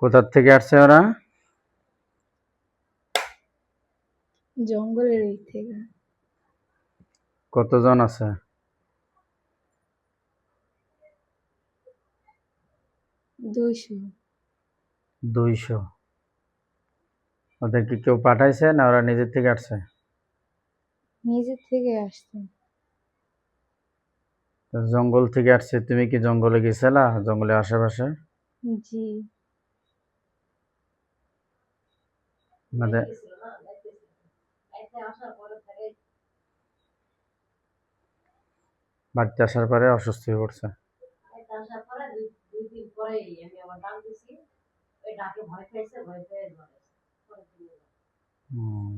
কোথা থেকে আসছে ওরা? জঙ্গলের ওই থেকে। কতজন আছে? 200। 200। ওদেরকে কেউ পাঠাইছে না ওরা নিজের থেকে আসছে? নিজের থেকে আসছে। তো জঙ্গল থেকে আসছে, তুমি কি জঙ্গলে গেছিলা? জঙ্গলের আশেপাশে? জি। মানে বাড়িতে আসার পরে অসুস্থ হয়ে পড়ছে। হুম।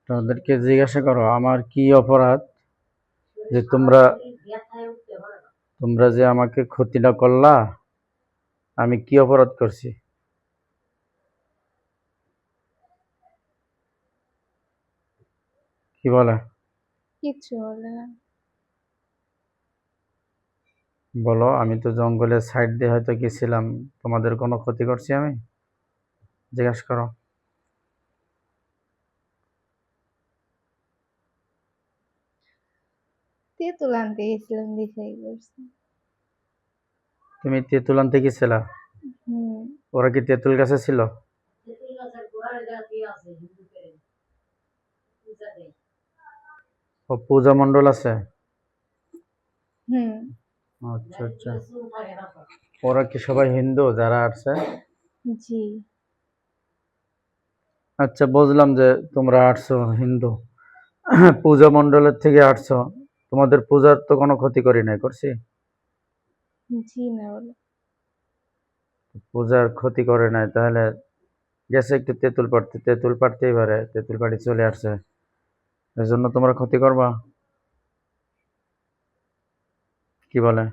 তো ওদেরকে জিজ্ঞাসা করো আমার কি অপরাধ যে তোমরা তোমরা যে আমাকে ক্ষতিটা করলা, আমি কি অপরাধ করছি? কি বলে? কিচ্ছু বলে না। বলো, আমি তো জঙ্গলের সাইড দিয়ে হয়তো গেছিলাম, তোমাদের কোনো ক্ষতি করছি আমি? জিজ্ঞাসা করো। তেঁতুল আনতে গেছিলাম, দেখাই করছে। তুমি তেঁতুল আনতে গেছিলা? হুম। ওরা কি তেঁতুল গাছে ছিল? ও পূজা মণ্ডল আছে? হুম। আচ্ছা আচ্ছা। ওরা কি সবাই হিন্দু যারা আসছে? জি। আচ্ছা, বুঝলাম যে তোমরা আসছো হিন্দু, পূজা মণ্ডলের থেকে আসছো। তোমাদের পূজার তো কোনো ক্ষতি করি নাই, করছি? জি না বলে। পূজার ক্ষতি করে নাই, তাহলে গেছে একটু তেঁতুল পাড়তে, তেঁতুল পাড়তেই পারে, তেঁতুল পাড়ি চলে আসছে, এই জন্য তোমরা ক্ষতি করবা? কি বলে?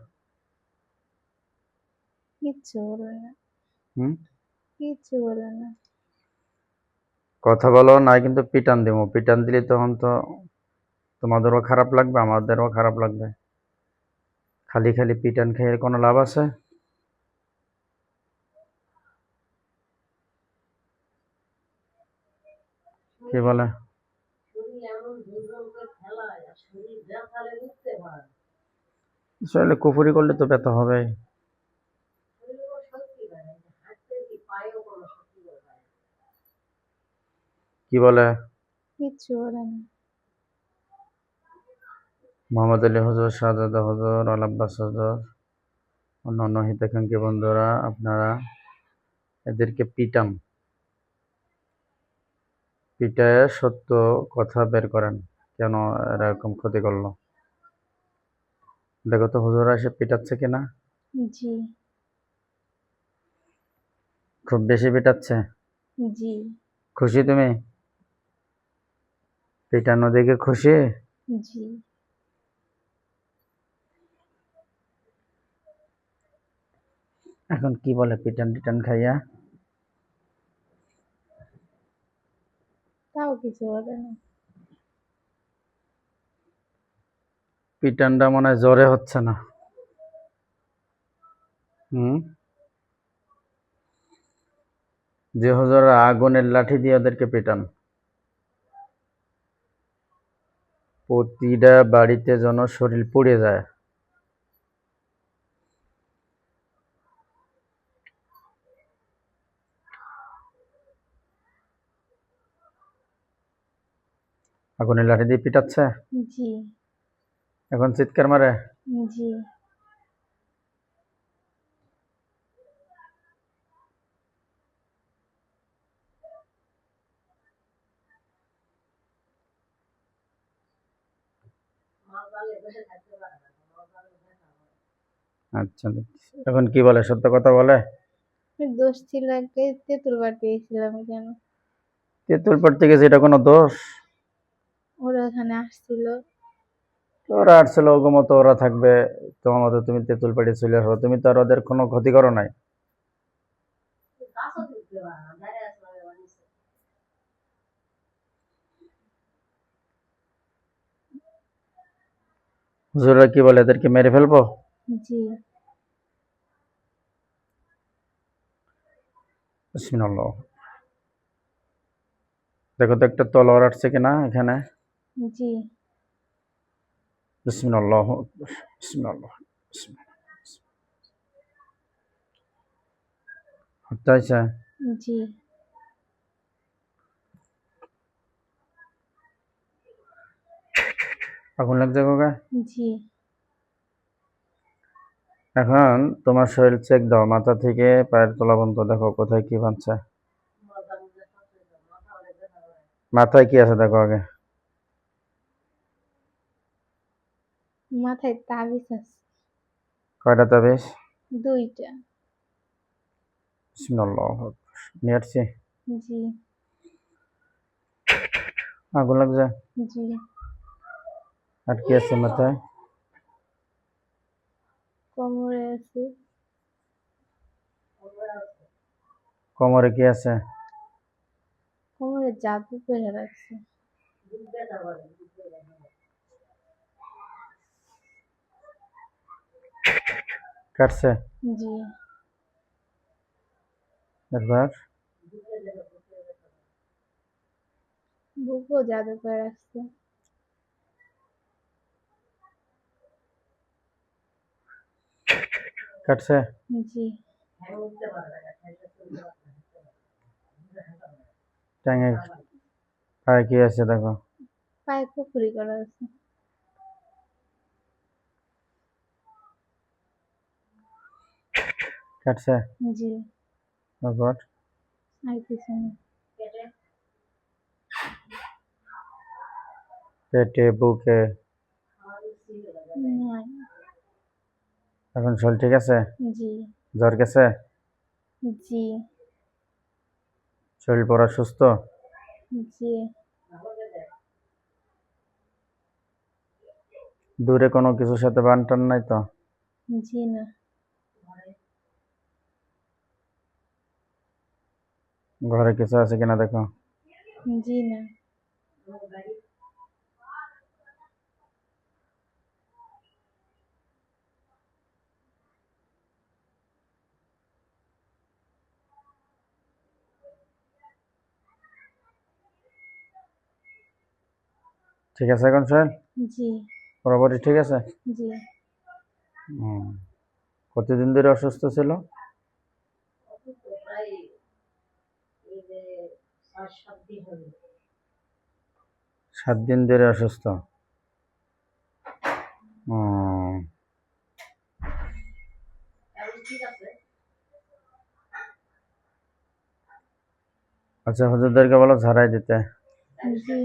কিচ্ছু বলে না। হুম। কিচ্ছু বলে না। কথা বলো না, কিন্তু পিটান দিব, পিটান দিলে তখন তো তোমাদেরও খারাপ লাগবে, আমাদেরও খারাপ লাগবে। খালি খালি পিটান খেয়ে কোনো লাভ আছে? কি বলে? শরীরে কুফুরি করলে তো ব্যথা হবে। কি বলে? কিচ্ছু বলে না। মোহাম্মদ আলী হুজুর, শাহজাদা হুজুর, আল আব্বাস হুজুর, অন্যান্য হিতাকাঙ্ক্ষী বন্ধুরা, আপনারা এদেরকে পিটান, পিটায় সত্য কথা বের করেন, কেন এরকম ক্ষতি করলো। দেখো তো হুজুরা এসে পিটাচ্ছে কিনা। জি। খুব বেশি পিটাচ্ছে? জি। খুশি তুমি? পিটানো দেখে খুশি? জি। এখন কি বলে পিটান টিটান খাইয়া? তাও কিছু বলে না। পিটানটা মনে হয় জ্বরে হচ্ছে না। হুম। যে হুজুরা আগুনের লাঠি দিয়ে ওদেরকে পিটান, প্রতিটা বাড়িতে যেন শরীর পুড়ে যায়। আগুনের লাঠি দিয়ে পিটাচ্ছে, জি। এখন চিৎকার মারে। জি। আচ্ছা, এখন কি বলে, সত্য কথা বলে? দোষ ছিল একটা, তেঁতুল পাড়তে গেছিলাম কেন। তেঁতুল পড়তে গেছে, এটা কোনো দোষ? ওরা ওখানে আসছিল। ওরা আসছিল, ওগো মতো ওরা থাকবে, তোমার মতো তুমি তেঁতুল পাড়ি চলে আসো, তুমি তো আর ওদের কোনো ক্ষতি করো নাই। হুজুররা কি বলে এদেরকে মেরে ফেলবো? জি। বিসমিল্লাহ। দেখো তো একটা তলোয়ার আসছে কিনা এখানে। জি। বিসমিল্লাহ বিসমিল্লাহ বিসমিল্লাহ। হত্যা হয়েছে? জি। আগুন লাগছে কোকে? জি। এখন তোমার শরীর চেক দাও, মাথা থেকে পায়ের তলা পর্যন্ত দেখো কোথায় কি বাঁধছে। মাথায় কি আছে দেখো আগে। মাথায় তাবিজ আছে কয়টা তাবিজ? 2টা। বিসমিল্লাহ। নিয়ে আসছি। জি। আগুন লাগছে? জি। আর কি আছে মাথায়? কোমরে আছে। কোমরে কি আছে? কোমরে জাদু করে রাখছে। কাটছে? জি। এরপর? বুকও জাদু করে রাখছে। কাটছে? জি। ট্যাঙে পায়ে কি আছে দেখো। পায়ে কুফরি করা আছে। কাটছে? জি। তারপর? আর কিছু না। পেটে, বুকে? নাই। এখন শরীর ঠিক আছে? জি। জ্বর গেছে? জি। শরীর পুরা সুস্থ? জি। দূরে কোনো কিছুর সাথে বান-টান নাই তো? জি না। ঘরে কিছু আছে কিনা দেখো। জি না। ঠিক আছে এখন শরীর? জি। পুরোপুরি ঠিক আছে? জি। হুম। কতদিন ধরে অসুস্থ ছিল? 7 দিন ধরে অসুস্থ? হুম। আচ্ছা, হুজুরদেরকে বলো ঝাড়াই দিতে। জি।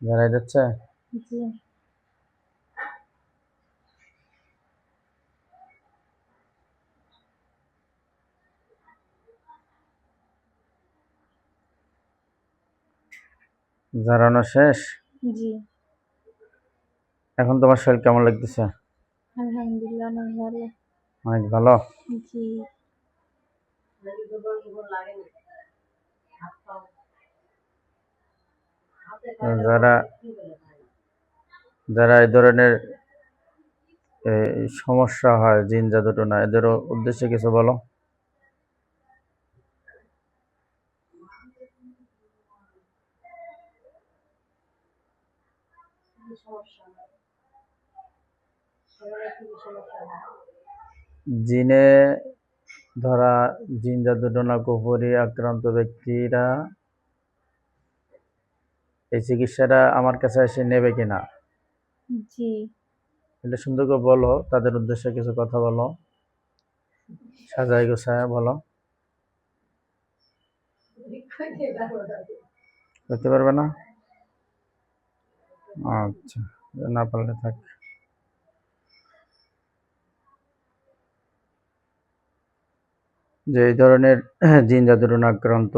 ঝাড়াই দিচ্ছে? জি। ঝাড়ানো শেষ? জি। এখন তোমার শরীর কেমন লাগতেছে? আলহামদুলিল্লাহ অনেক ভালো। অনেক ভালো? জি। যারা যারা এই ধরনের সমস্যা হয়, জিন জাদু টোনা, এদের উদ্দেশ্যে কিছু বলো। জিনে ধরা, জিন জাদু টোনা কুফরি আক্রান্ত ব্যক্তিরা এই চিকিৎসাটা আমার কাছে এসে নেবে কিনা, জি। এটা সুন্দর করে বলো। তাদের উদ্দেশ্যে কিছু কথা বলো, সাজাই গোছায় বলো। করতে পারবে না? আচ্ছা, না পারলে থাক। যে এই ধরনের জিন জাদুর আক্রান্ত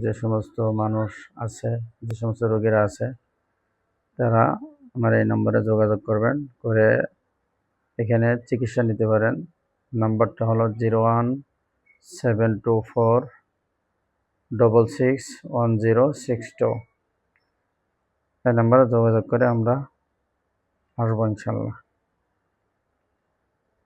যে সমস্ত মানুষ আছে, যে সমস্ত রোগীরা আছে, তারা আমার এই নম্বরে যোগাযোগ করবেন, করে এখানে চিকিৎসা নিতে পারেন। নাম্বারটা হলো 01724 661062। এই নাম্বারে যোগাযোগ করে আমরা আসবো ইনশাল্লাহ।